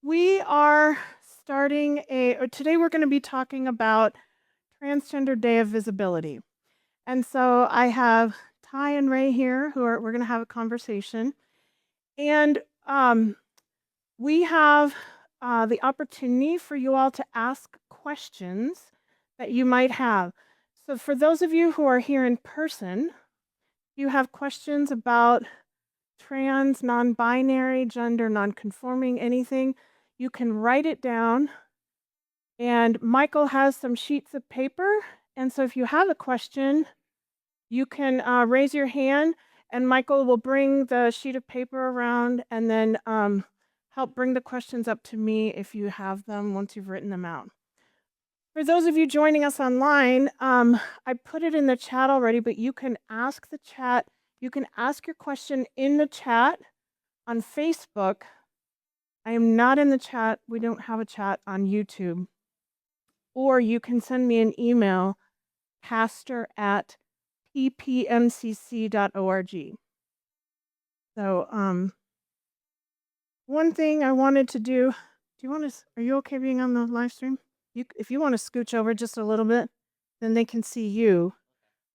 We are today we're going to be talking about Transgender Day of Visibility. And so I have Ty and Ray here we're going to have a conversation. And we have the opportunity for you all to ask questions that you might have. So for those of you who are here in person, you have questions about trans, non-binary, gender, non-conforming, anything, you can write it down. And Michael has some sheets of paper. And so if you have a question, you can raise your hand, and Michael will bring the sheet of paper around and then help bring the questions up to me if you have them once you've written them out. For those of you joining us online, I put it in the chat already, but you can ask your question in the chat on Facebook. I am not in the chat. We don't have a chat on YouTube. Or you can send me an email, pastor@ppmcc.org. So, one thing I wanted to do, are you okay being on the live stream? If you want to scooch over just a little bit, then they can see you,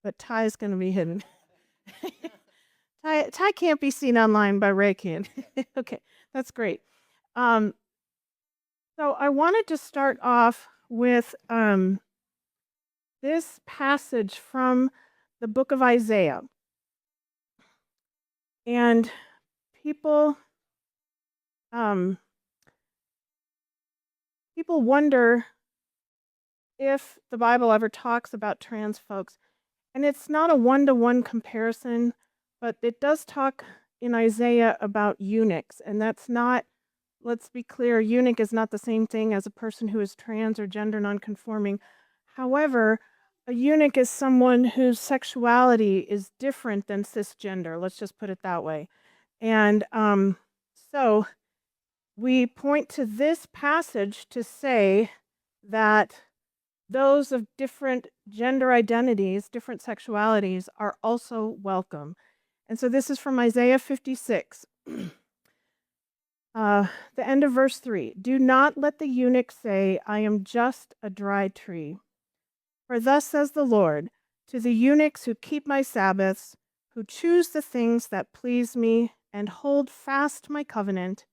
but Ty's going to be hidden. Ty can't be seen online, but Ray can. Okay, that's great. So I wanted to start off with this passage from the book of Isaiah. And people wonder if the Bible ever talks about trans folks. And it's not a one-to-one comparison, but it does talk in Isaiah about eunuchs. And that's not, let's be clear, eunuch is not the same thing as a person who is trans or gender nonconforming. However, a eunuch is someone whose sexuality is different than cisgender. Let's just put it that way. And so we point to this passage to say that those of different gender identities, different sexualities, are also welcome. And so this is from Isaiah 56. The end of verse 3. Do not let the eunuch say, I am just a dry tree. For thus says the Lord, to the eunuchs who keep my Sabbaths, who choose the things that please me, and hold fast my covenant,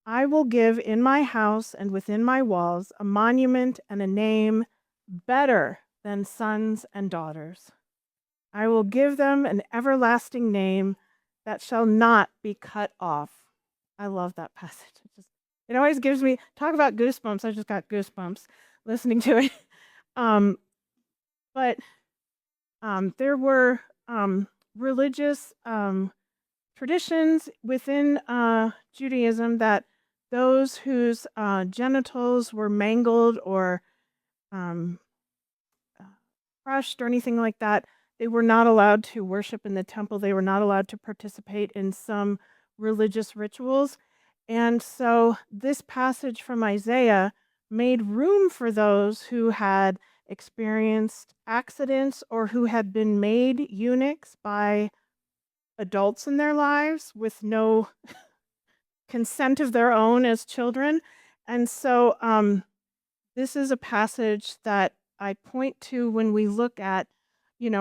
I will give in my house and within my walls a monument and a name better than sons and daughters. I will give them an everlasting name that shall not be cut off. I love that passage. It always gives me, talk about goosebumps. I just got goosebumps listening to it. But there were religious traditions within Judaism that those whose genitals were mangled or crushed or anything like that, they were not allowed to worship in the temple. They were not allowed to participate in some religious rituals. And so this passage from Isaiah made room for those who had experienced accidents or who had been made eunuchs by adults in their lives with no consent of their own as children. And so this is a passage that I point to when we look at,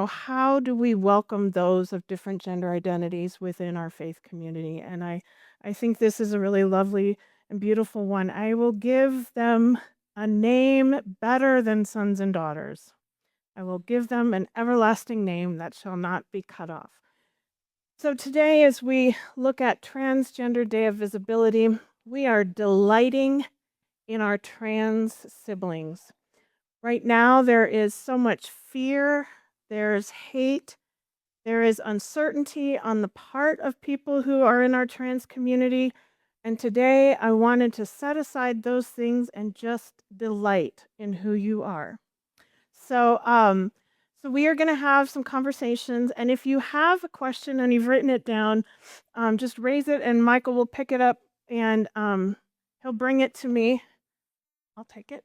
how do we welcome those of different gender identities within our faith community? And I think this is a really lovely and beautiful one. I will give them a name better than sons and daughters. I will give them an everlasting name that shall not be cut off. So today, as we look at Transgender Day of Visibility, we are delighting in our trans siblings. Right now, there is so much fear, there's hate, there is uncertainty on the part of people who are in our trans community. And today, I wanted to set aside those things and just delight in who you are. So we are going to have some conversations. And if you have a question and you've written it down, just raise it and Michael will pick it up and he'll bring it to me. I'll take it.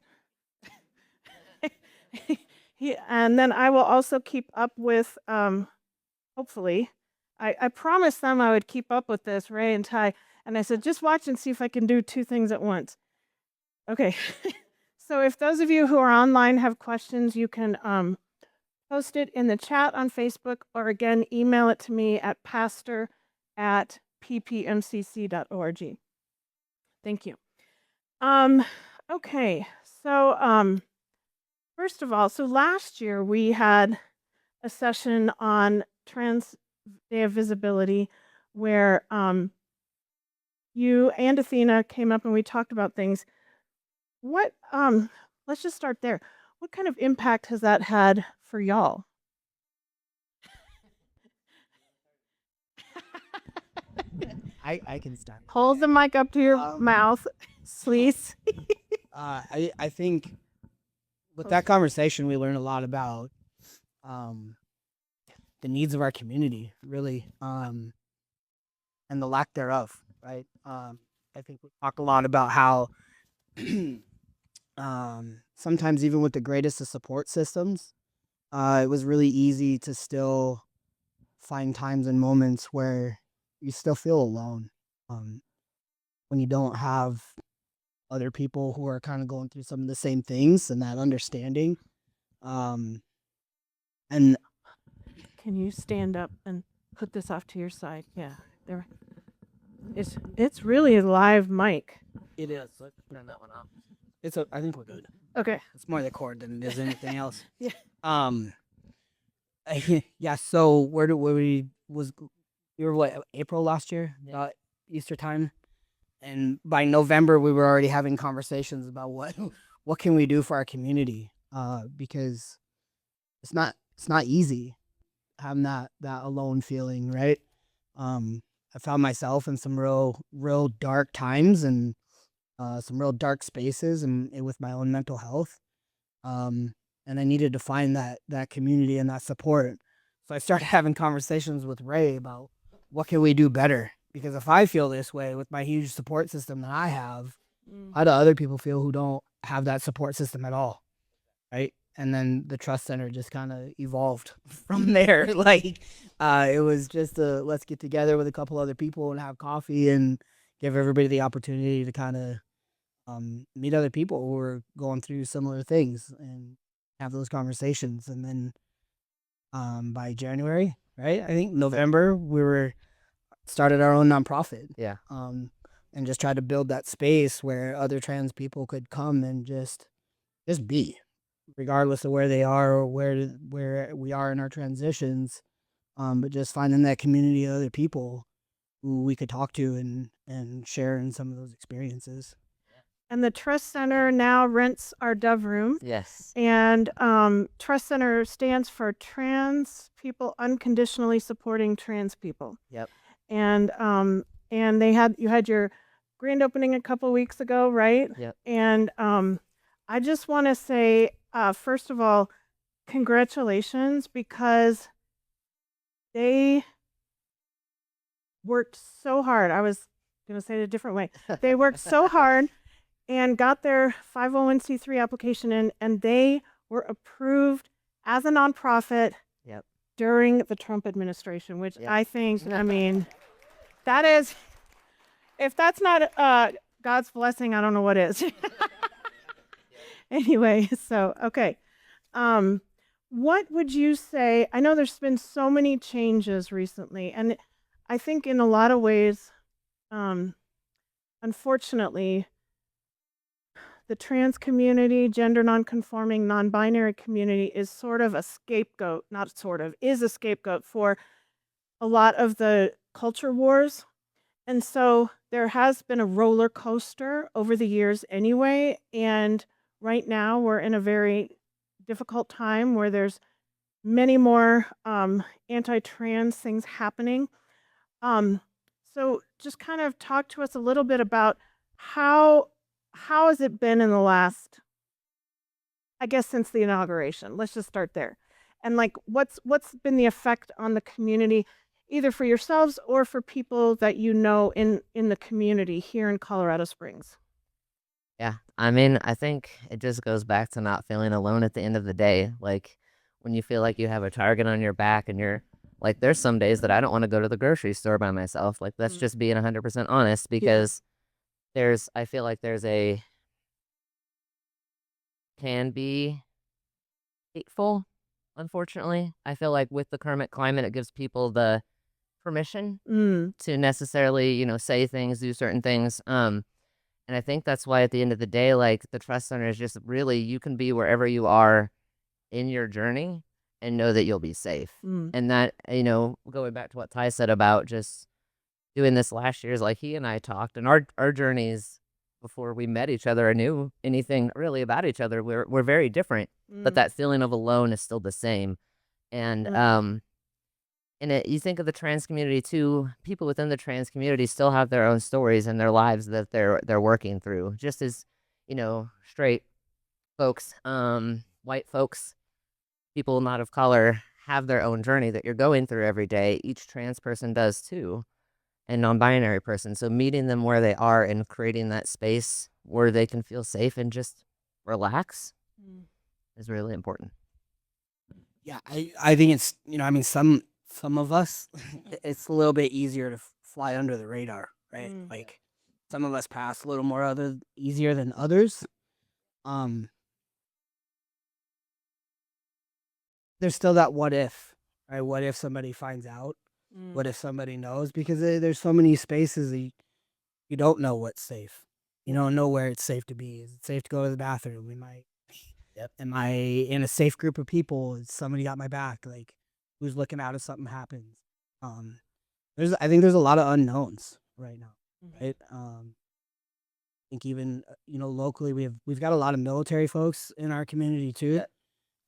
And then I will also keep up with, hopefully, I promised them I would keep up with this, Ray and Ty, And I said, just watch and see if I can do two things at once. Okay. So if those of you who are online have questions, you can post it in the chat on Facebook, or again, email it to me at pastor@ppmcc.org. Thank you. Okay. So first of all, so last year we had a session on Trans Day of Visibility where you and Athena came up and we talked about things. What let's just start there. What kind of impact has that had for y'all? I can start. Hold the mic up to your mouth, please. I think with that conversation we learned a lot about the needs of our community, really, and the lack thereof, right? I think we talk a lot about how sometimes even with the greatest of support systems, it was really easy to still find times and moments where you still feel alone, when you don't have other people who are kind of going through some of the same things and that understanding. And Can you stand up and put this off to your side? Yeah, there. It's really a live mic. it is. Let's turn that one off. I think we're good. Okay. It's more the cord than it is anything else. Yeah. Yeah. So where we was you were what, April last year, about Easter time, and by November we were already having conversations about what can we do for our community, because it's not easy having that alone feeling, right? I found myself in some real dark times and some real dark spaces and with my own mental health. And I needed to find that community and that support. So I started having conversations with Ray about what can we do better? Because if I feel this way with my huge support system that I have, how do other people feel who don't have that support system at all? Right? And then the trust center just kind of evolved from there. Like, it was just let's get together with a couple other people and have coffee and give everybody the opportunity to kind of meet other people who are going through similar things and have those conversations. And then by January, right? I think November, we started our own nonprofit. Yeah. And just tried to build that space where other trans people could come and just be, regardless of where they are or where we are in our transitions. But just finding that community of other people who we could talk to and share in some of those experiences. And the Trust Center now rents our Dove Room. Yes. And Trust Center stands for Trans People Unconditionally Supporting Trans People. Yep. And you had your grand opening a couple weeks ago, right? Yep. And I just want to say, first of all, congratulations, because they worked so hard. I was going to say it a different way. They worked so hard and got their 501c3 application in, and they were approved as a nonprofit during the Trump administration, which I think, I mean, that is, if that's not God's blessing, I don't know what is. Anyway, so, okay. What would you say? I know there's been so many changes recently, and I think in a lot of ways, unfortunately, the trans community, gender nonconforming, non-binary community is sort of a scapegoat, not sort of, is a scapegoat for a lot of the culture wars. And so there has been a roller coaster over the years anyway. And right now we're in a very difficult time where there's many more anti-trans things happening. So just kind of talk to us a little bit about how has it been in the last, I guess, since the inauguration? Let's just start there. And like, what's been the effect on the community, either for yourselves or for people that you know in the community here in Colorado Springs? Yeah. I mean, I think it just goes back to not feeling alone at the end of the day. Like when you feel like you have a target on your back and you're Like, there's some days that I don't want to go to the grocery store by myself. Like, that's Mm. just being 100% honest, because I feel like can be hateful, unfortunately. I feel like with the current climate, it gives people the permission Mm. to necessarily, say things, do certain things. And I think that's why at the end of the day, like, the trust center is just really, you can be wherever you are in your journey and know that you'll be safe. Mm. And that, going back to what Ty said about just doing this last year, is like, he and I talked, and our journeys before we met each other or knew anything really about each other, we're very different, but Mm. that feeling of alone is still the same. And you think of the trans community too. People within the trans community still have their own stories and their lives that they're working through, just as straight folks, white folks, people not of color have their own journey that you're going through every day. Each trans person does too, and non-binary person. So meeting them where they are and creating that space where they can feel safe and just relax Mm. is really important. Yeah, I think it's, I mean, some of us, it's a little bit easier to fly under the radar, right? Mm. Like some of us pass a little more easier than others. There's still that what if, right? What if somebody finds out? Mm. What if somebody knows? Because there's so many spaces that you don't know what's safe. You don't know where it's safe to be. Is it safe to go to the bathroom? Am I in a safe group of people? Is somebody got my back? Like, who's looking out if something happens? I think there's a lot of unknowns right now, Mhm. right? I think even locally we've got a lot of military folks in our community too,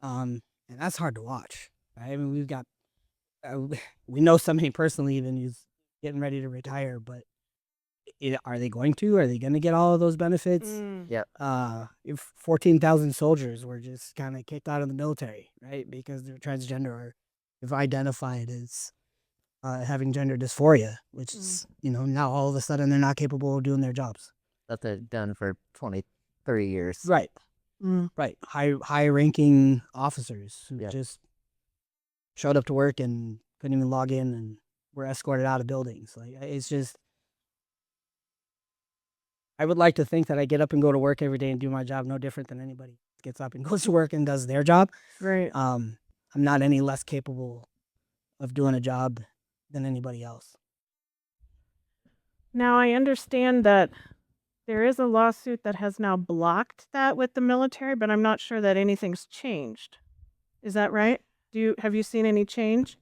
and that's hard to watch. Right? I mean, uh, we know somebody personally even who's getting ready to retire, but are they going to? Are they going to get all of those benefits? Mm. Yep. If 14,000 soldiers were just kind of kicked out of the military, right, because they're transgender or if identified as having gender dysphoria, which is now all of a sudden they're not capable of doing their jobs. That they've done for 23 years. Right. Mm. Right. High ranking officers who Yep. just showed up to work and couldn't even log in and were escorted out of buildings. Like it's just, I would like to think that I get up and go to work every day and do my job no different than anybody gets up and goes to work and does their job. Right. I'm not any less capable of doing a job than anybody else. Now I understand that there is a lawsuit that has now blocked that with the military, but I'm not sure that anything's changed. Is that right? Have you seen any change?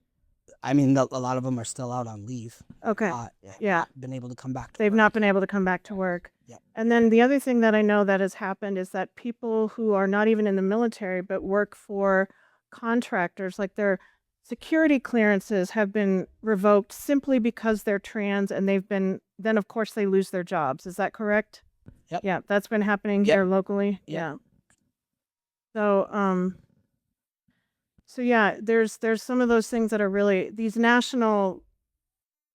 I mean, a lot of them are still out on leave. Okay. Yeah. Not been able to come back to They've work. not been able to come back to work. Yep. And then the other thing that I know that has happened is that people who are not even in the military but work for contractors, like their security clearances have been revoked simply because they're trans, and then of course they lose their jobs. Is that correct? Yep. Yeah, that's been happening Yep. here locally. Yep. Yeah. So yeah, there's some of those things that are really, these national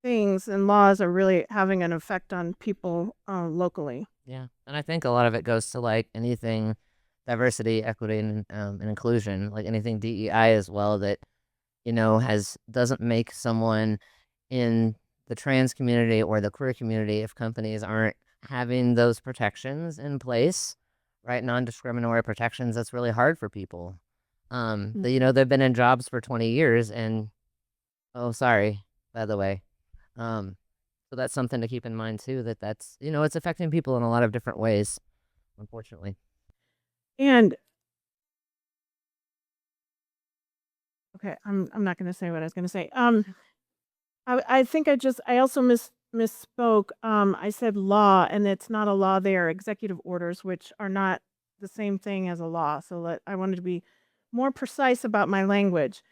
things and laws are really having an effect on people locally. Yeah. And I think a lot of it goes to like anything diversity, equity, and inclusion, like anything DEI as well, that, doesn't make someone in the trans community or the queer community, if companies aren't having those protections in place, right? Non-discriminatory protections, that's really hard for people. They've been in jobs for 20 years and, oh, sorry, by the way. So that's something to keep in mind too, that's, it's affecting people in a lot of different ways, unfortunately. And okay, I'm not going to say what I was going to say. I think I also misspoke. I said law, and it's not a law. They are executive orders, which are not the same thing as a law. So I wanted to be more precise about my language.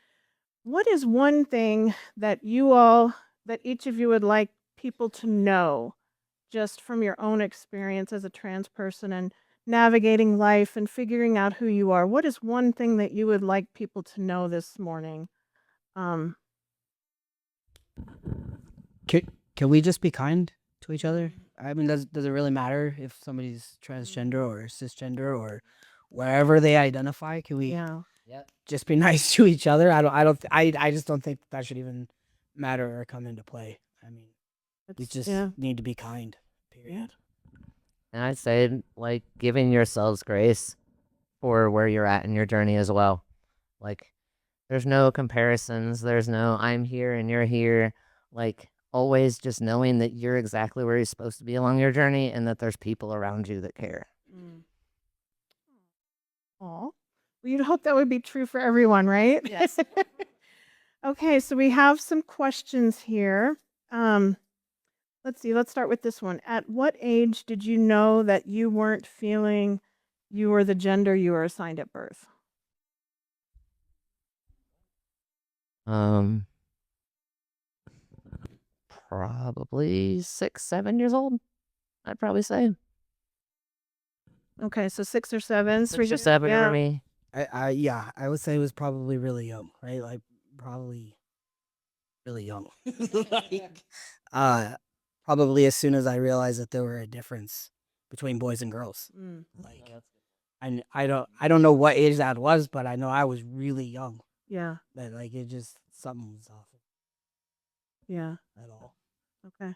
What is one thing that each of you would like people to know, just from your own experience as a trans person and navigating life and figuring out who you are? What is one thing that you would like people to know this morning? Can we just be kind to each other? I mean, does it really matter if somebody's transgender or cisgender or wherever they identify? Can we? Yeah. Yep. just be nice to each other. I just don't think that should even matter or come into play. I mean, we just Yeah. need to be kind. Period. And I'd say like giving yourselves grace for where you're at in your journey as well. Like there's no comparisons, there's no I'm here and you're here. Like always just knowing that you're exactly where you're supposed to be along your journey and that there's people around you that care. Mm. Aw. Well, you'd hope that would be true for everyone, right? Yes. Okay, so we have some questions here. Let's see, let's start with this one. At what age did you know that you weren't feeling you were the gender you were assigned at birth? Um Probably 6, 7 years old, I'd probably say. Okay, so 6 or 7. 6 or 7 Yeah. for me. Yeah, I would say it was probably really young, right? Like probably really young. Like, uh, probably as soon as I realized that there were a difference between boys and girls. Mm. Like, I don't know what age that was, but I know I was really young. Yeah. That like it just something was off Yeah. at all. Okay.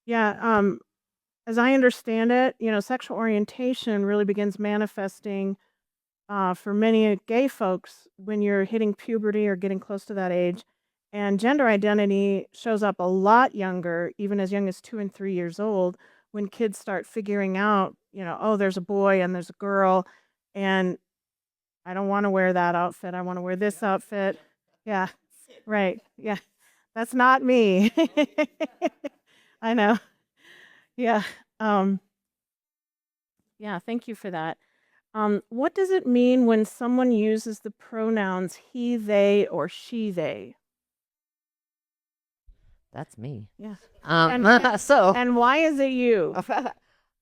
Yeah, as I understand it, sexual orientation really begins manifesting for many gay folks when you're hitting puberty or getting close to that age. And gender identity shows up a lot younger, even as young as 2 and 3 years old, when kids start figuring out, oh, there's a boy and there's a girl, and I don't want to wear that outfit. I want to wear this outfit. Yeah, right. Yeah, that's not me. I know. Yeah. Um, yeah, thank you for that. What does it mean when someone uses the pronouns he, they, or she, they? That's me. Yeah. So And why is it you?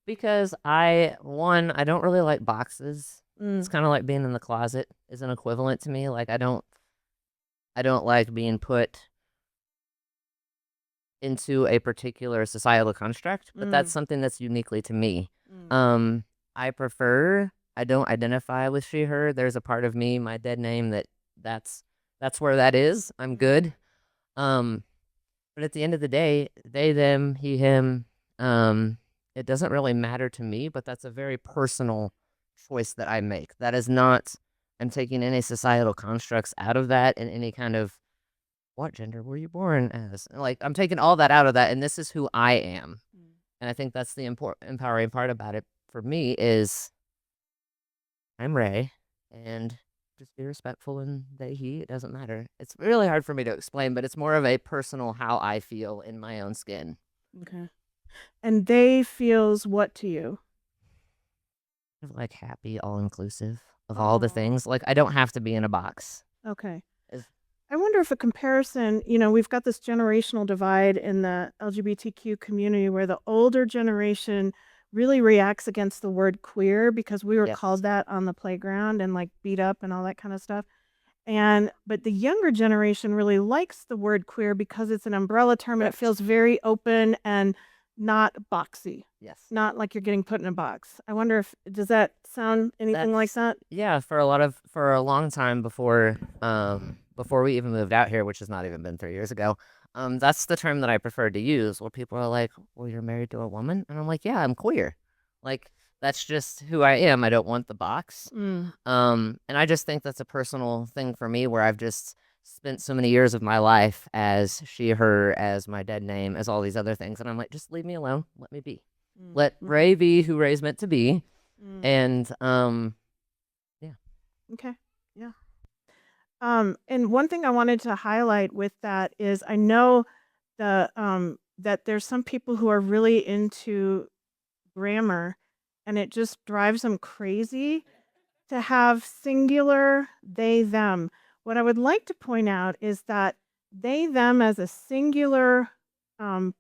because I don't really like boxes. It's Mm, kind of like being in the closet is an equivalent to me. Like I don't like being put into a particular societal construct, but that's mm, something that's uniquely to me. mm, I don't identify with she her. There's a part of me, my dead name that's that's where that is. I'm mm, good. Um but at the end of the day, they them, he him, um it doesn't really matter to me, but that's a very personal choice that I make. That is not I'm taking any societal constructs out of that and any kind of what gender were you born as? Like I'm taking all that out of that and this is who I am. mm. And I think that's the empowering part about it for me is I'm Ray and just be respectful and they he it doesn't matter. It's really hard for me to explain, but it's more of a personal how I feel in my own skin. Okay. And they feels what to you? Of like happy, all inclusive of all the Aw. things. Like I don't have to be in a box. Okay. If- I wonder if a comparison, we've got this generational divide in the LGBTQ community where the older generation really reacts against the word queer because we were yes. called that on the playground and like beat up and all that kind of stuff. But the younger generation really likes the word queer because it's an umbrella term and it Correct. feels very open and not boxy, Yes. not like you're getting put in a box. I wonder does that sound anything like that? Yeah, for a long time before we even moved out here, which has not even been 3 years ago, that's the term that I preferred to use where people are like, well, you're married to a woman? And I'm like, yeah, I'm queer. Like that's just who I am. I don't want the box. Mm, And I just think that's a personal thing for me where I've just spent so many years of my life as she, her, as my dead name, as all these other things. And I'm like, just leave me alone. Let me be. mm, Let mm, Ray be who Ray's meant to be. mm. And yeah. Okay. Yeah. And one thing I wanted to highlight with that is I know that there's some people who are really into grammar and it just drives them crazy to have singular they them. What I would like to point out is that they them as a singular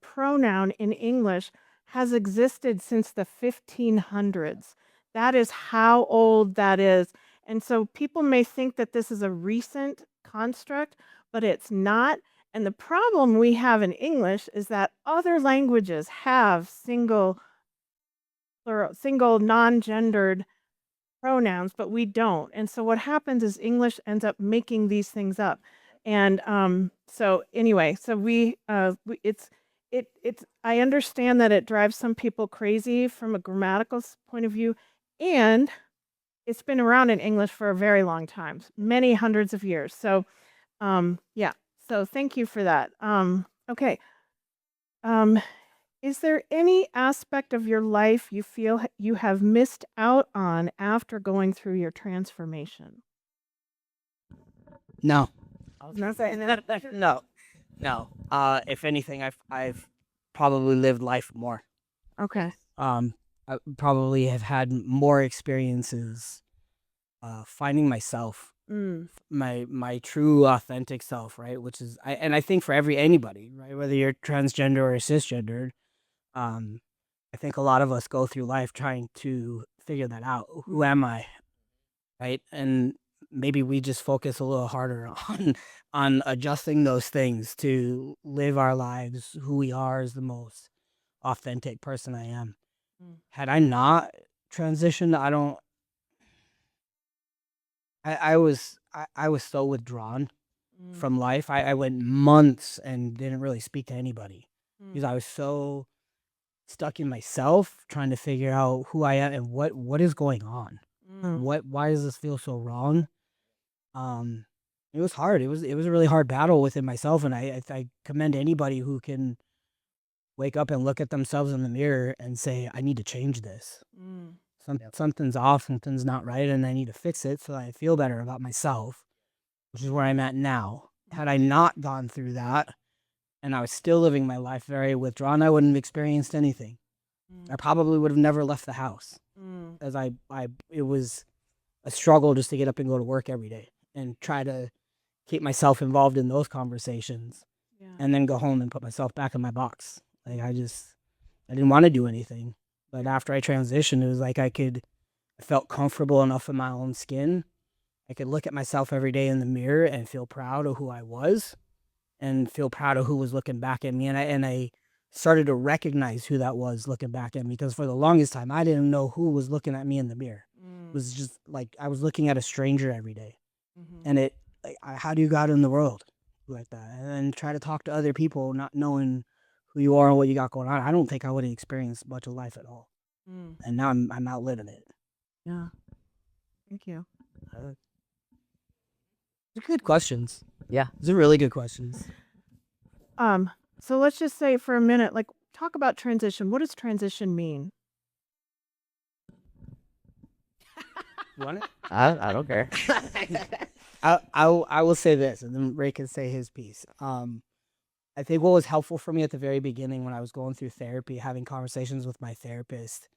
pronoun in English has existed since the 1500s. That is how old that is. And so people may think that this is a recent construct, but it's not. And the problem we have in English is that other languages have single non gendered pronouns, but we don't. And so what happens is English ends up making these things up. And so anyway, so it's I understand that it drives some people crazy from a grammatical point of view, and it's been around in English for a very long time, many hundreds of years. So yeah. So thank you for that. Okay. Um, is there any aspect of your life you feel you have missed out on after going through your transformation? No. I was gonna say that. No. No. If anything, I've probably lived life more. Okay. I probably have had more experiences finding myself, Mm. my true authentic self, right? Which is I think for anybody, right? Whether you're transgender or cisgendered, um, I think a lot of us go through life trying to figure that out. Who am I, right? And maybe we just focus a little harder on adjusting those things to live our lives who we are as the most authentic person I am. Mm. Had I not transitioned, I was so withdrawn Mm. from life. I went months and didn't really speak to anybody because Mm. I was so stuck in myself trying to figure out who I am and what is going on. Mm. Why does this feel so wrong? It was hard. It was a really hard battle within myself, and I commend anybody who can wake up and look at themselves in the mirror and say, I need to change this. Mm. Something's off, something's not right, and I need to fix it so that I feel better about myself, which is where I'm at now. Had I not gone through that and I was still living my life very withdrawn, I wouldn't have experienced anything. I probably would have never left the house, Mm. as it was a struggle just to get up and go to work every day and try to keep myself involved in those conversations Yeah. and then go home and put myself back in my box. Like I didn't want to do anything. But after I transitioned, it was like I felt comfortable enough in my own skin. I could look at myself every day in the mirror and feel proud of who I was and feel proud of who was looking back at me. And I started to recognize who that was looking back at me, because for the longest time, I didn't know who was looking at me in the mirror. It was just like I was looking at a stranger every day. Mhm. And how do you go out in the world like that? And then try to talk to other people, not knowing who you are and what you got going on. I don't think I would have experienced much of life at all. Mm. And now I'm out living it. Yeah. Thank you. They're good questions. Yeah. These are really good questions. So let's just say for a minute, like, talk about transition. What does transition mean? You want it? I don't care. I will say this, and then Ray can say his piece. I think what was helpful for me at the very beginning when I was going through therapy, having conversations with my therapist,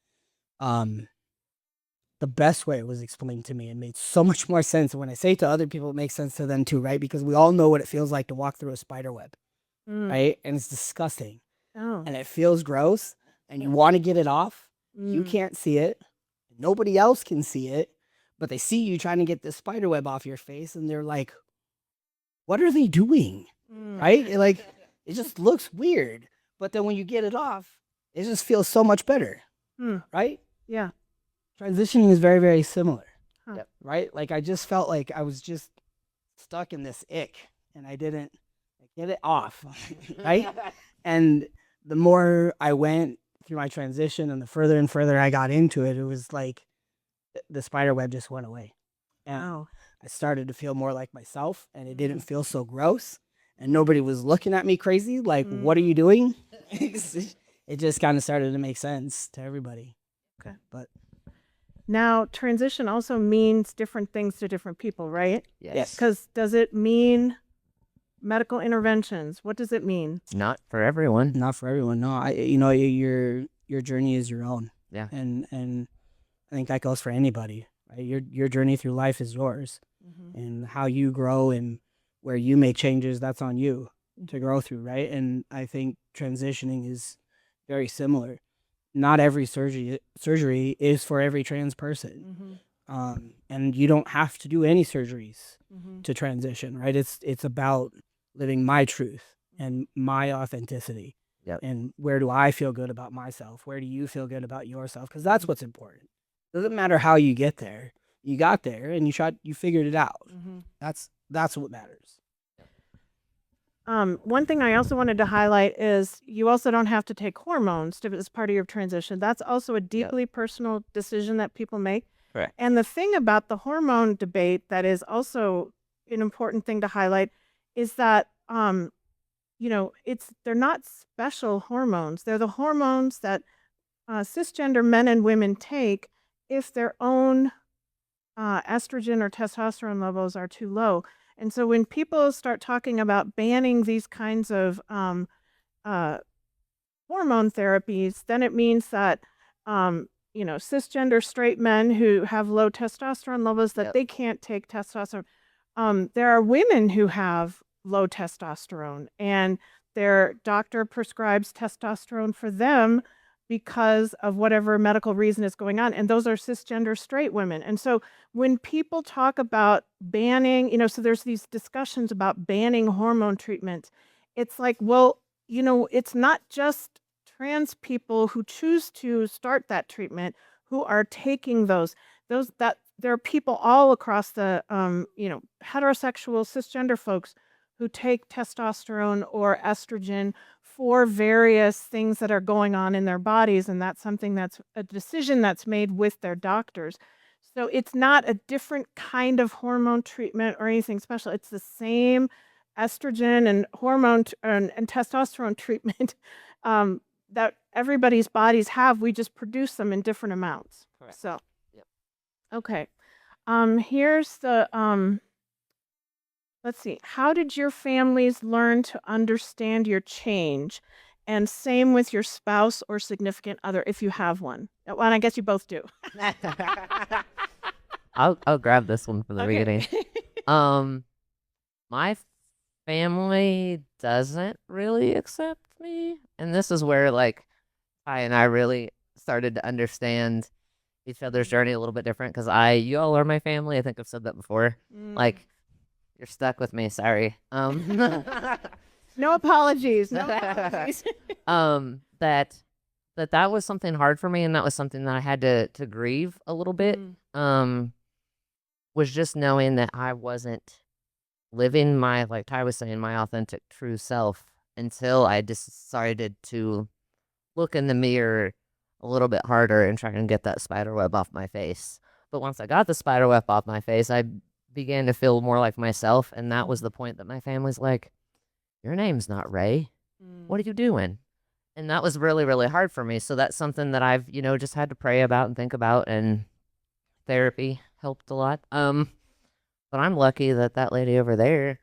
the best way it was explained to me and made so much more sense. And when I say it to other people, it makes sense to them too, right? Because we all know what it feels like to walk through a spider web, right? And it's disgusting. Oh. And it feels gross, and you want to get it off. You can't see it. Nobody else can see it, but they see you trying to get this spider web off your face, and they're like, what are they doing? Right? It just looks weird. But then when you get it off, it just feels so much better. Right? Yeah. Transitioning is very, very similar. Huh. Right? Like I just felt like I was just stuck in this ick, and I didn't get it off. Right? And the more I went through my transition and the further and further I got into it, it was like the spider web just went away. And I started to feel more like myself, and it didn't feel so gross, and nobody was looking at me crazy like, what are you doing? It just kind of started to make sense to everybody. Okay. But now, transition also means different things to different people, right? yes. Because does it mean medical interventions? What does it mean? Not for everyone. Not for everyone. No, your journey is your own. Yeah. And I think that goes for anybody. Right? Your journey through life is yours, and how you grow and where you make changes, that's on you to grow through, right? And I think transitioning is very similar. Not every surgery is for every trans person, and you don't have to do any surgeries to transition, right? It's about living my truth and my authenticity. Yep. And where do I feel good about myself? Where do you feel good about yourself? Because that's what's important. Doesn't matter how you get there. You got there and you figured it out. Mhm. That's what matters. One thing I also wanted to highlight is you also don't have to take hormones as part of your transition. That's also a deeply personal decision that people make. Correct. And the thing about the hormone debate that is also an important thing to highlight is that they're not special hormones. They're the hormones that cisgender men and women take if their own estrogen or testosterone levels are too low. And so when people start talking about banning these kinds of uh, hormone therapies, then it means that cisgender straight men who have low testosterone levels that Yep. they can't take testosterone. There are women who have low testosterone, and their doctor prescribes testosterone for them because of whatever medical reason is going on, and those are cisgender straight women. And so when people talk about banning, so there's these discussions about banning hormone treatments. It's like, well, it's not just trans people who choose to start that treatment who are taking those that there are people all across the heterosexual cisgender folks who take testosterone or estrogen for various things that are going on in their bodies, and that's something that's a decision that's made with their doctors. So it's not a different kind of hormone treatment or anything special. It's the same estrogen and and testosterone treatment that everybody's bodies have. We just produce them in different amounts. Correct. So, Yep. okay. Here's the let's see. How did your families learn to understand your change? And same with your spouse or significant other if you have one. Well, and I guess you both do. I'll grab this one for the Okay. beginning. My family doesn't really accept me, and this is where like Ty and I really started to understand each other's journey a little bit different because you all are my family. I think I've said that before. Like, you're stuck with me. Sorry. No apologies. No apologies. That was something hard for me, and that was something that I had to grieve a little bit. Was just knowing that I wasn't living my, like Ty was saying, my authentic true self until I decided to look in the mirror a little bit harder and try and get that spider web off my face. But once I got the spider web off my face, I began to feel more like myself, and that was the point that my family's like, your name's not Ray. What are you doing? And that was really, really hard for me. So that's something that I've, just had to pray about and think about, and therapy helped a lot. But I'm lucky that lady over there,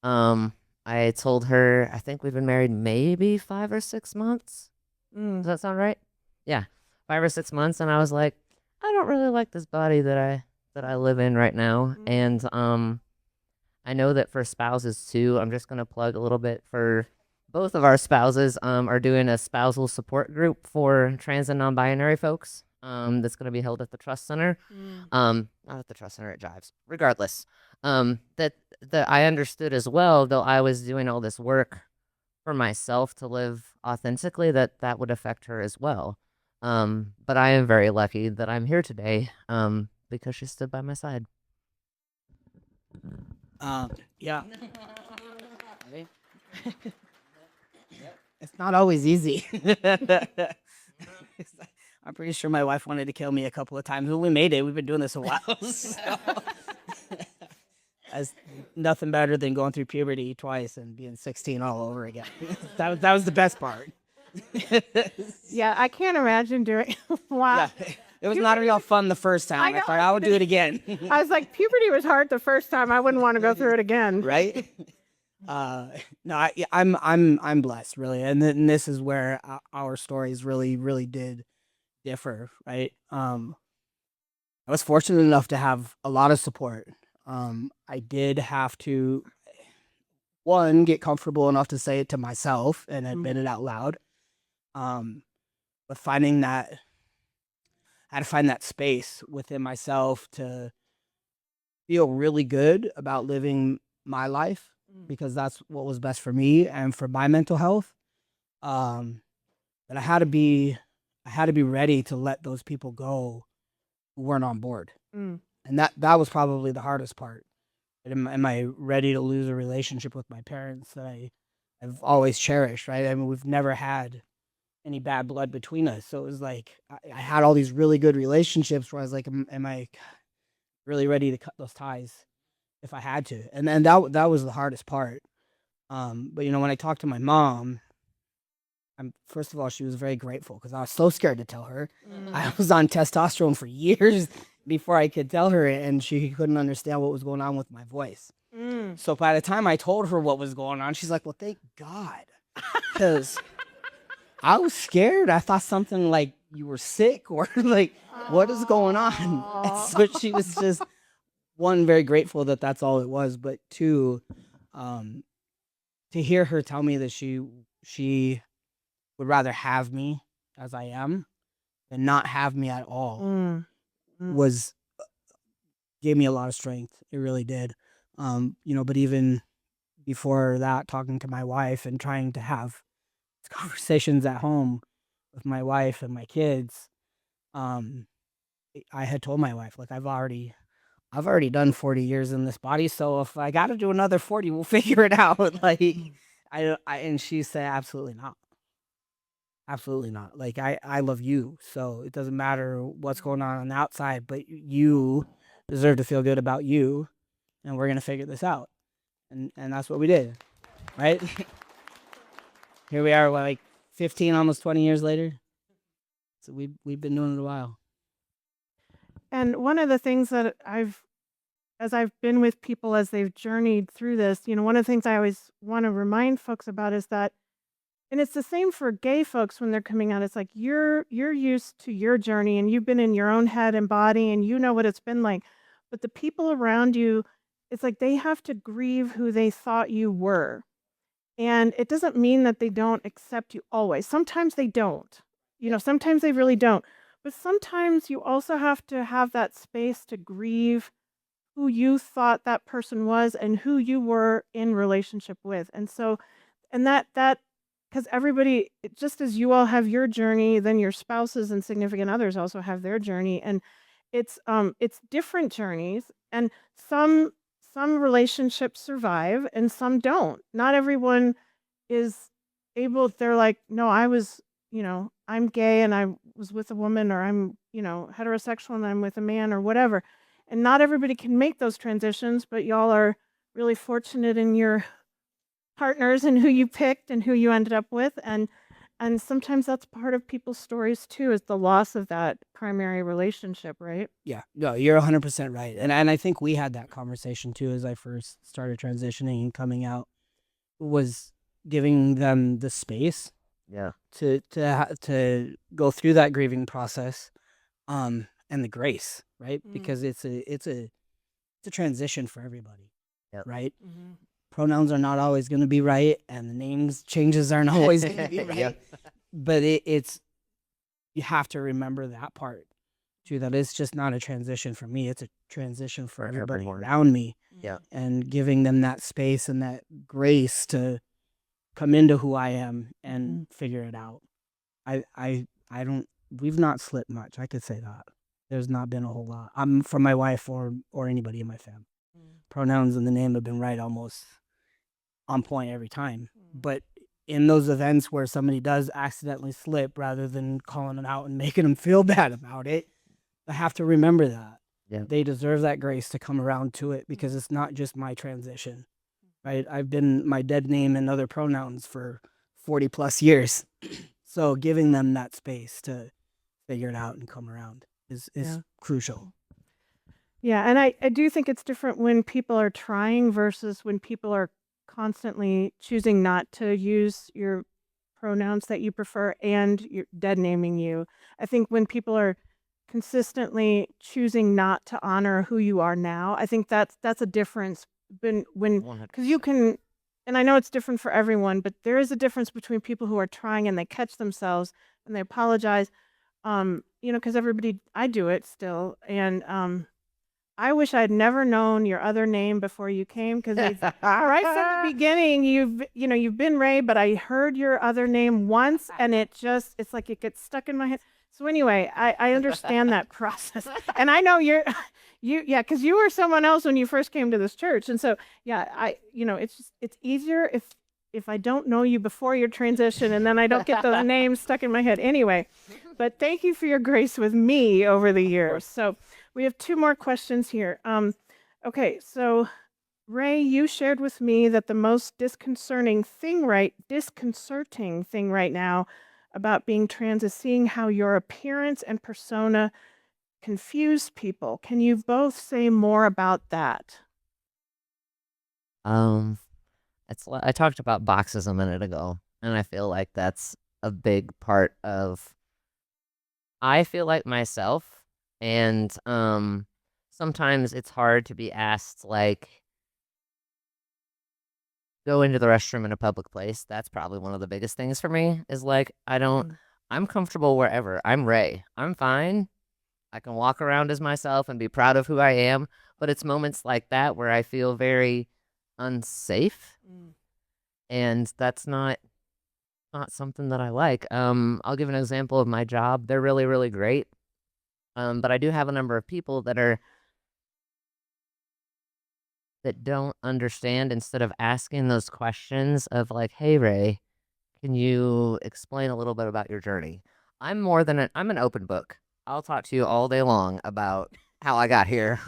I told her, I think we've been married maybe 5 or 6 months. Does that sound right? Yeah. 5 or 6 months. And I was like, I don't really like this body that I live in right now. And I know that for spouses too, I'm just gonna plug a little bit for both of our spouses are doing a spousal support group for trans and non-binary folks. That's gonna be held at the Trust Center. Not at the Trust Center, it jives. Regardless. That I understood as well, though I was doing all this work for myself to live authentically, that would affect her as well. But I am very lucky that I'm here today because she stood by my side. Yeah. It's not always easy. I'm pretty sure my wife wanted to kill me a couple of times, but we made it. We've been doing this a while. So. As nothing better than going through puberty twice and being 16 all over again. that was the best part. Yeah, I can't imagine doing. Wow. Yeah, it was not real fun the first time. I thought I would do it again. I was like, puberty was hard the first time. I wouldn't want to go through it again. Right? No, I'm blessed, really, and this is where our stories really did differ, right? I was fortunate enough to have a lot of support. I did have to, one, get comfortable enough to say it to myself and admit it out loud. But finding that, I had to find that space within myself to feel really good about living my life because that's what was best for me and for my mental health. But I had to be ready to let those people go who weren't on board. Mm. And that was probably the hardest part. Am I ready to lose a relationship with my parents that I've always cherished, right? I mean, we've never had any bad blood between us. So it was like, I had all these really good relationships where I was like, am I really ready to cut those ties if I had to? And then that was the hardest part. But when I talked to my mom, first of all, she was very grateful because I was so scared to tell her. I was on testosterone for years before I could tell her, and she couldn't understand what was going on with my voice. So by the time I told her what was going on, she's like, well, thank God. Because I was scared. I thought something like you were sick or like, what is going on? And so she was just, one, very grateful that that's all it was. But two, to hear her tell me that she would rather have me as I am than not have me at all was gave me a lot of strength. It really did. But even before that, talking to my wife and trying to have conversations at home with my wife and my kids, I had told my wife, like, I've already done 40 years in this body, so if I got to do another 40, we'll figure it out. Like, and she said, absolutely not. Absolutely not. Like, I love you, so it doesn't matter what's going on the outside, but you deserve to feel good about you, and we're going to figure this out. And that's what we did, right? Here we are, like 15, almost 20 years later. So we've been doing it a while. And one of the things that as I've been with people as they've journeyed through this, one of the things I always want to remind folks about is that, and it's the same for gay folks when they're coming out. It's like you're used to your journey and you've been in your own head and body and you know what it's been like. But the people around you, it's like they have to grieve who they thought you were. And it doesn't mean that they don't accept you always. Sometimes they don't. Sometimes they really don't. But sometimes you also have to have that space to grieve who you thought that person was and who you were in relationship with. And so, and that because everybody, just as you all have your journey, then your spouses and significant others also have their journey, and it's different journeys, and some relationships survive and some don't. Not everyone is able. They're like, no, I'm gay and I was with a woman, or I'm heterosexual and I'm with a man, or whatever. And not everybody can make those transitions, but y'all are really fortunate in your partners and who you picked and who you ended up with. And sometimes that's part of people's stories too, is the loss of that primary relationship, right? Yeah, no, you're 100% right. And I think we had that conversation too as I first started transitioning and coming out, was giving them the space to go through that grieving process, and the grace, right? Because it's a transition for everybody. Right? Pronouns are not always going to be right, and the names changes aren't always going to be right. But it's you have to remember that part too, that it's just not a transition for me, it's a transition for everybody around me. And giving them that space and that grace to come into who I am and figure it out. We've not slipped much, I could say that. There's not been a whole lot. I'm from my wife or anybody in my family. Pronouns and the name have been right almost on point every time. But in those events where somebody does accidentally slip, rather than calling it out and making them feel bad about it, I have to remember that. They deserve that grace to come around to it, because it's not just my transition, right? I've been my dead name and other pronouns for 40 plus years. So giving them that space to figure it out and come around is crucial. Yeah, and I do think it's different when people are trying versus when people are constantly choosing not to use your pronouns that you prefer and you're dead naming you. I think when people are consistently choosing not to honor who you are now, I think that's a difference when because you can, and I know it's different for everyone, but there is a difference between people who are trying and they catch themselves and they apologize, because I do it still, and I wish I'd never known your other name before you came, because right from the beginning you've been Ray, but I heard your other name once and it's like it gets stuck in my head. So anyway, I understand that process, and I know yeah, because you were someone else when you first came to this church, and so yeah, it's just, it's easier if I don't know you before your transition, and then I don't get those names stuck in my head anyway. But thank you for your grace with me over the years. So we have two more questions here. Okay, so Ray, you shared with me that the most disconcerting thing right now about being trans is seeing how your appearance and persona confuse people. Can you both say more about that? Um, I talked about boxes a minute ago, and I feel like that's a big part of. I feel like myself, and sometimes it's hard to be asked like go into the restroom in a public place. That's probably one of the biggest things for me. Is like I don't. Mm. I'm comfortable wherever. I'm Ray. I'm fine. I can walk around as myself and be proud of who I am. But it's moments like that where I feel very unsafe, Mm. and that's not something that I like. I'll give an example of my job. They're really, really great. But I do have a number of people that don't understand instead of asking those questions of like, "Hey Ray, can you explain a little bit about your journey?" I'm an open book. I'll talk to you all day long about how I got here.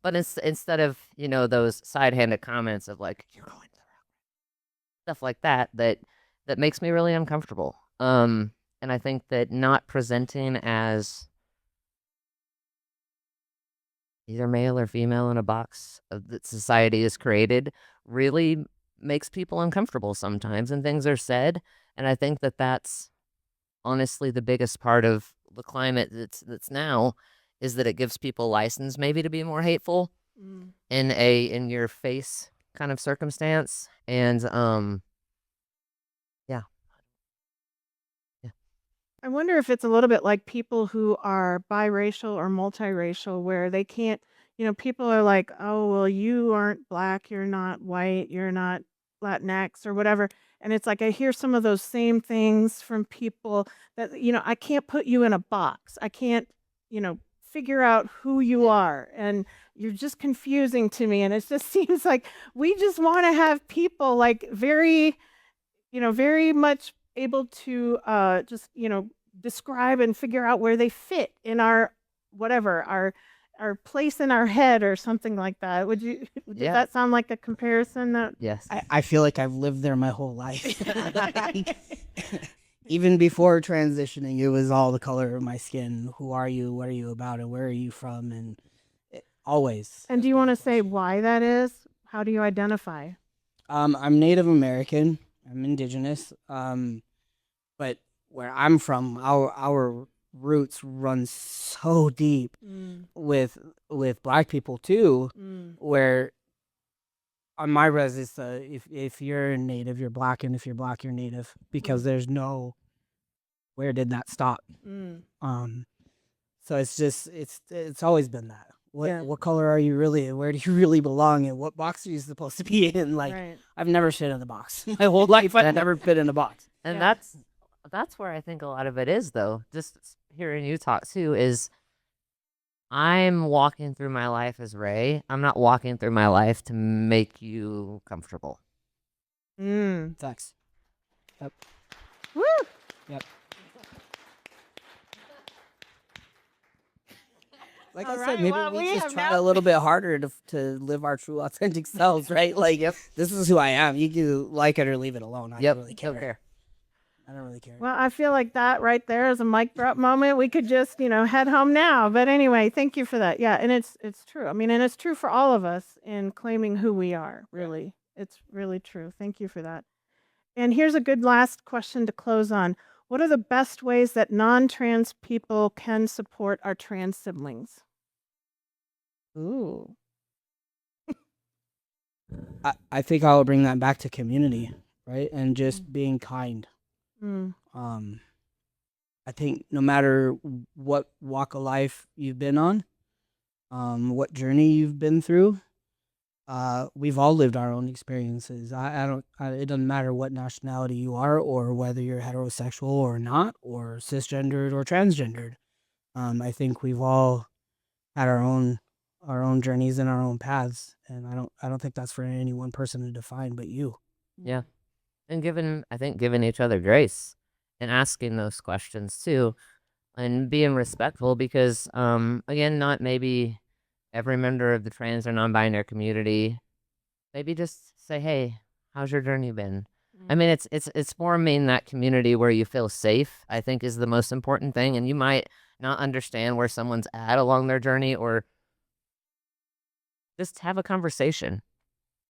But instead of, those side-handed comments of like, "You're going to stuff like that makes me really uncomfortable. And I think that not presenting as either male or female in a box that society has created really makes people uncomfortable sometimes, and things are said. And I think that that's honestly the biggest part of the climate that's now is that it gives people license maybe to be more hateful Mm. in your face kind of circumstance. And yeah. Yeah. I wonder if it's a little bit like people who are biracial or multiracial, where they can't, people are like, oh, well, you aren't black, you're not white, you're not Latinx or whatever. And it's like I hear some of those same things from people that, I can't put you in a box. I can't, figure out who you Yeah. are. And you're just confusing to me. And it just seems like we just want to have people like very much able to just describe and figure out where they fit in our whatever our place in our head or something like that. Would you? Does Yeah. that sound like a comparison that? Yes. I feel like I've lived there my whole life. Even before transitioning, it was all the color of my skin. Who are you? What are you about? And where are you from? And always And has do you been want the to say question. why that is? How do you identify? I'm Native American. I'm indigenous. But where I'm from, our roots run so deep Mm, with black people too, mm, where on my res it's if you're native you're black, and if you're black you're native, because mm, there's no where did that stop. mm. um so it's always been that Yeah. what color are you really, and where do you really belong, and what box are you supposed to be in. Like, Right. I've never fit in the box my whole life. I've And never fit in a box. and Yeah. that's where I think a lot of it is though. Just hearing you talk too is I'm walking through my life as Ray. I'm not walking through my life to make you comfortable. Mm. Thanks. Yep. Woo! Yep. Like All I said, right. maybe Well, we we just have try now. a little bit harder to live our true authentic selves, right? Like, Yep. this is who I am. You can like it or leave it alone. I don't Yep. really Don't care. care. I don't really care. Well, I feel like that right there is a mic drop moment. We could just, head home now. But anyway, thank you for that. Yeah, and it's true. I mean, and it's true for all of us in claiming who we are, really. It's really true. Thank you for that. And here's a good last question to close on. What are the best ways that non-trans people can support our trans siblings? Ooh. I think I will bring that back to community, right? And Mm. just being kind. Mm. Um, I think no matter what walk of life you've been on, what journey you've been through, we've all lived our own experiences. It doesn't matter what nationality you are, or whether you're heterosexual or not, or cisgendered or transgendered. I think we've all had our own journeys and our own paths, and I don't think that's for any one person to define, but you. Yeah. And I think giving each other grace and asking those questions too, and being respectful because, again, not maybe every member of the trans or non-binary community, maybe just say, hey, how's your journey been? I mean, it's forming that community where you feel safe, I think, is the most important thing. And you might not understand where someone's at along their journey, or just have a conversation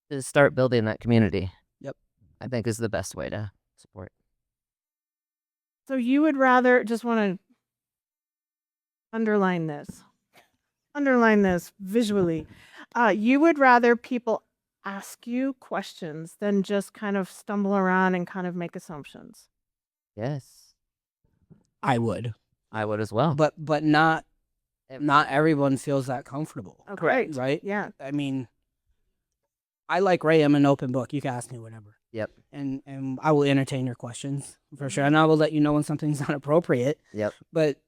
to start building that community. Yep. I think is the best way to support. So you would rather, just want to underline this visually. You would rather people ask you questions than just kind of stumble around and kind of make assumptions. Yes, I would, I would as well. but not everyone feels that comfortable. Okay. Right? Yeah. I mean, I like Ray. I'm an open book. You can ask me whatever. Yep. And I will entertain your questions for sure. And I will let you know when something's not appropriate. Yep. But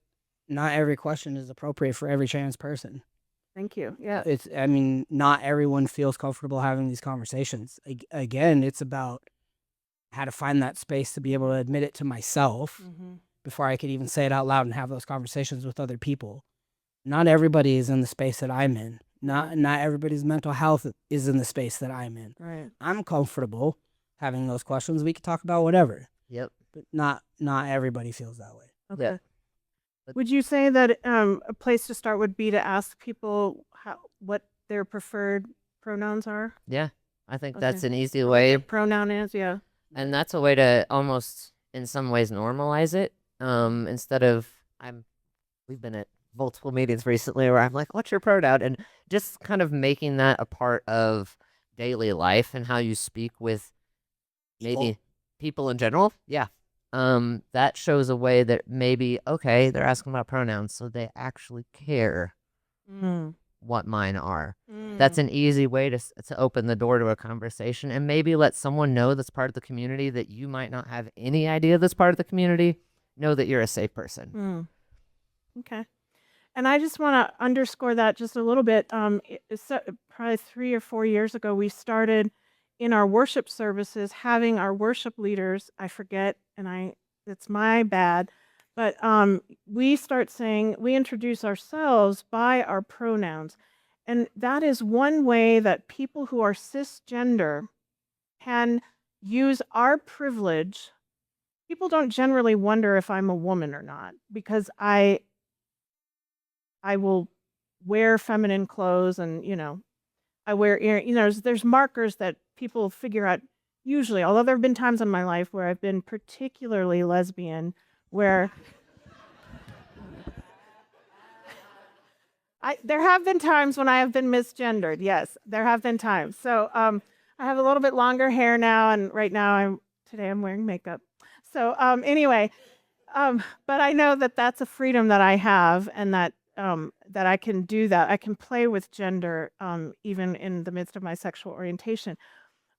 not every question is appropriate for every trans person. Thank you. Yeah. I mean, not everyone feels comfortable having these conversations. Again, it's about how to find that space to be able to admit it to myself before I could even say it out loud and have those conversations with other people. Not everybody is in the space that I'm in. Not everybody's mental health is in the space that I'm in. Right. I'm comfortable having those questions. We can talk about whatever. Yep. But not everybody feels that way. Okay. Yeah. Would you say that a place to start would be to ask people what their preferred pronouns are? Yeah. I think Okay. that's an easy way, Pronoun is, yeah. and that's a way to almost, in some ways, normalize it. Instead of we've been at multiple meetings recently where I'm like, "What's your pronoun?" and just kind of making that a part of daily life and how you speak with maybe people in general. Yeah. That shows a way that maybe, okay, they're asking about pronouns, so they actually care what mine are. That's an easy way to open the door to a conversation, and maybe let someone know that's part of the community that you might not have any idea that's part of the community, know that you're a safe person. Okay. And I just want to underscore that just a little bit. Probably 3 or 4 years ago, we started in our worship services having our worship leaders. I forget, and it's my bad, but we introduce ourselves by our pronouns, and that is one way that people who are cisgender can use our privilege. People don't generally wonder if I'm a woman or not because I will wear feminine clothes and, I wear there's markers that people figure out usually, although there have been times in my life where I've been particularly lesbian, where there have been times when I have been misgendered. Yes, there have been times. So I have a little bit longer hair now, and right now today I'm wearing makeup. So anyway, but I know that that's a freedom that I have, and that that I can do that. I can play with gender even in the midst of my sexual orientation.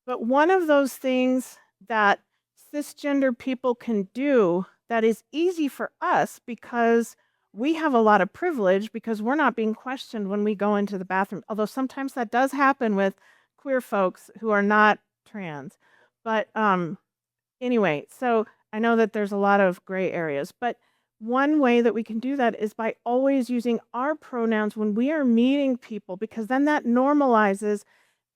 But one of those things that cisgender people can do that is easy for us because we have a lot of privilege because we're not being questioned when we go into the bathroom. Although sometimes that does happen with queer folks who are not trans. But anyway, so I know that there's a lot of gray areas, but one way that we can do that is by always using our pronouns when we are meeting people, because then that normalizes.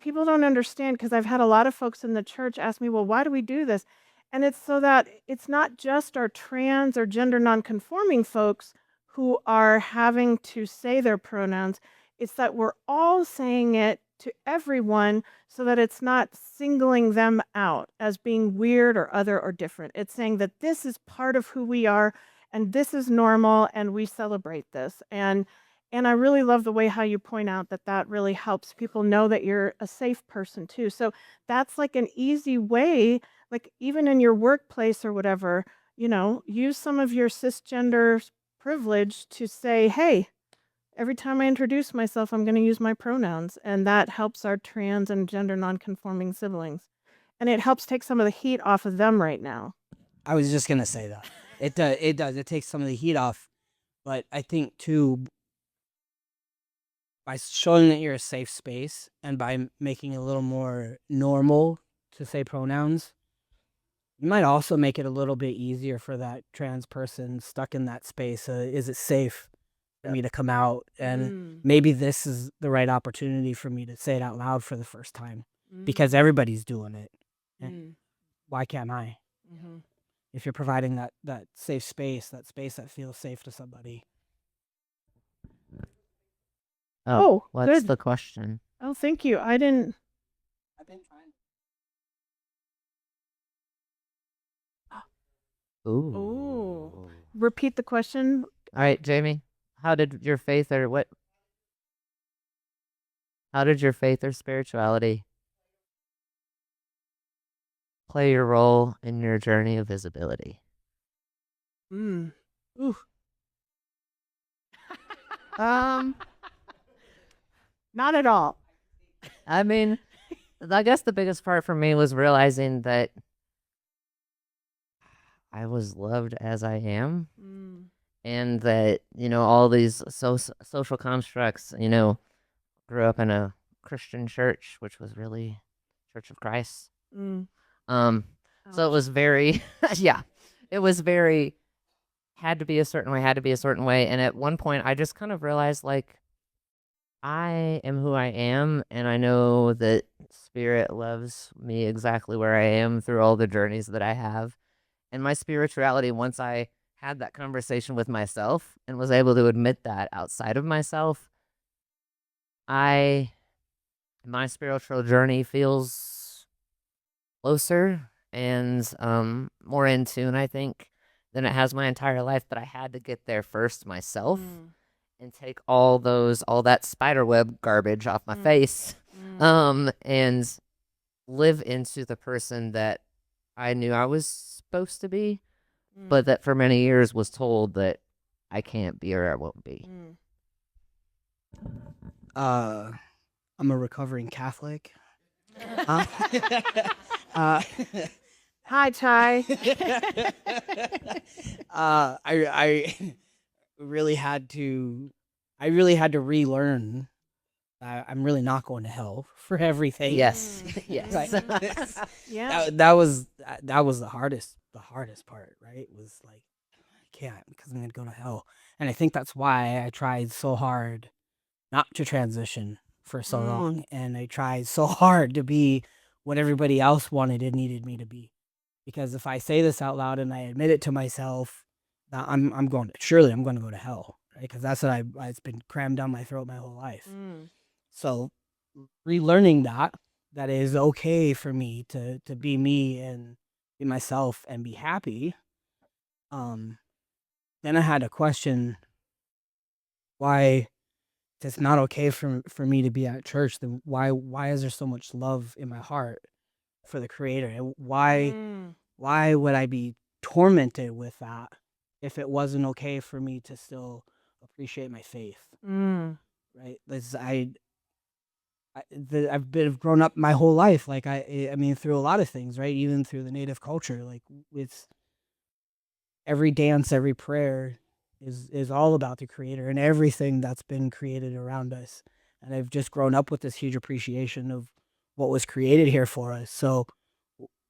People don't understand, because I've had a lot of folks in the church ask me, well, why do we do this? And it's so that it's not just our trans or gender nonconforming folks who are having to say their pronouns. It's that we're all saying it to everyone so that it's not singling them out as being weird or other or different. It's saying that this is part of who we are and this is normal and we celebrate this. And I really love the way how you point out that that really helps people know that you're a safe person too. So that's like an easy way, like even in your workplace or whatever, use some of your cisgender privilege to say, hey, every time I introduce myself, I'm going to use my pronouns, and that helps our trans and gender nonconforming siblings. And it helps take some of the heat off of them right now. I was just gonna say that. It does. It does. It takes some of the heat off. But I think too, by showing that you're a safe space and by making it a little more normal to say pronouns, you might also make it a little bit easier for that trans person stuck in that space. Is it safe for me to come out? And maybe this is the right opportunity for me to say it out loud for the first time because everybody's doing it. Why can't I? If you're providing that safe space, that space that feels safe to somebody. Oh, what's good. the question? Oh, thank you. I didn't. I've been trying. Ooh. Repeat the question. All right, Jamie. How did your faith or spirituality play your role in your journey of visibility? Ooh. Not at all. I mean, I guess the biggest part for me was realizing that I was loved as I am, and that, all these social constructs, grew up in a Christian church, which was really Church of Christ. So it was very, yeah, it was very, had to be a certain way. And at one point, I just kind of realized, like, I am who I am, and I know that Spirit loves me exactly where I am through all the journeys that I have. And my spirituality, once I had that conversation with myself and was able to admit that outside of myself, my spiritual journey feels closer and more in tune, I think, than it has my entire life. But I had to get there first myself and take all that spider web garbage off my face, and live into the person that I knew I was supposed to be, but that for many years was told that I can't be or I won't be. I'm a recovering Catholic. Hi, Ty. I really had to relearn. I'm really not going to hell for everything. Yes, yes. Right. Yeah. That was the hardest part, right? Was like, I can't because I'm gonna go to hell, and I think that's why I tried so hard not to transition for so long, and I tried so hard to be what everybody else wanted and needed me to be. Because if I say this out loud and I admit it to myself, I'm going to go to hell, right? Because that's what it's been crammed down my throat my whole life. So relearning that is okay for me to be me and be myself and be happy. Then I had to question why it's not okay for me to be at church. Then why is there so much love in my heart for the Creator? And why would I be tormented with that if it wasn't okay for me to still appreciate my faith? Right? I've been grown up my whole life, like I mean, through a lot of things, right? Even through the Native culture, like it's every dance, every prayer is all about the Creator and everything that's been created around us. And I've just grown up with this huge appreciation of what was created here for us. So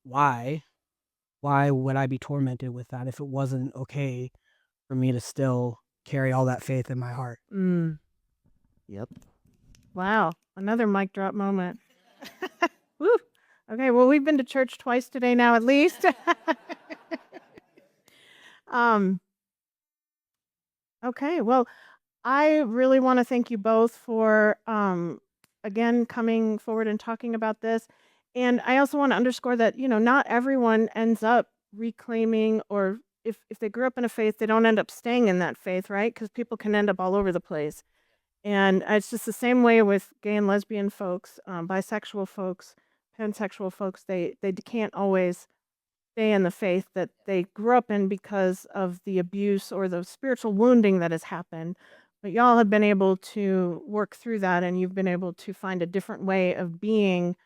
why would I be tormented with that if it wasn't okay for me to still carry all that faith in my heart? Yep. Wow. Another mic drop moment. Woo. Okay, well, we've been to church twice today now, at least. Okay, well, I really want to thank you both for, again, coming forward and talking about this. And I also want to underscore that, not everyone ends up reclaiming, or if they grew up in a faith, they don't end up staying in that faith, right? Because people can end up all over the place. And it's just the same way with gay and lesbian folks, bisexual folks, pansexual folks. They can't always stay in the faith that they grew up in because of the abuse or the spiritual wounding that has happened. But y'all have been able to work through that, and you've been able to find a different way of being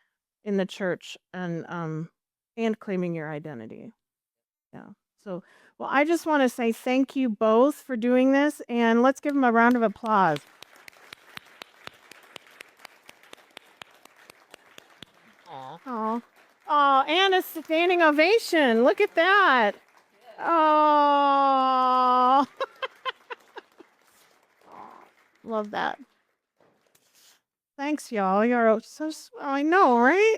in the church and claiming your identity. Yeah. So, well, I just want to say thank you both for doing this, and let's give them a round of applause. Oh, oh, and a standing ovation. Look at that. Oh, love that. Thanks, y'all. You're so. I know, right?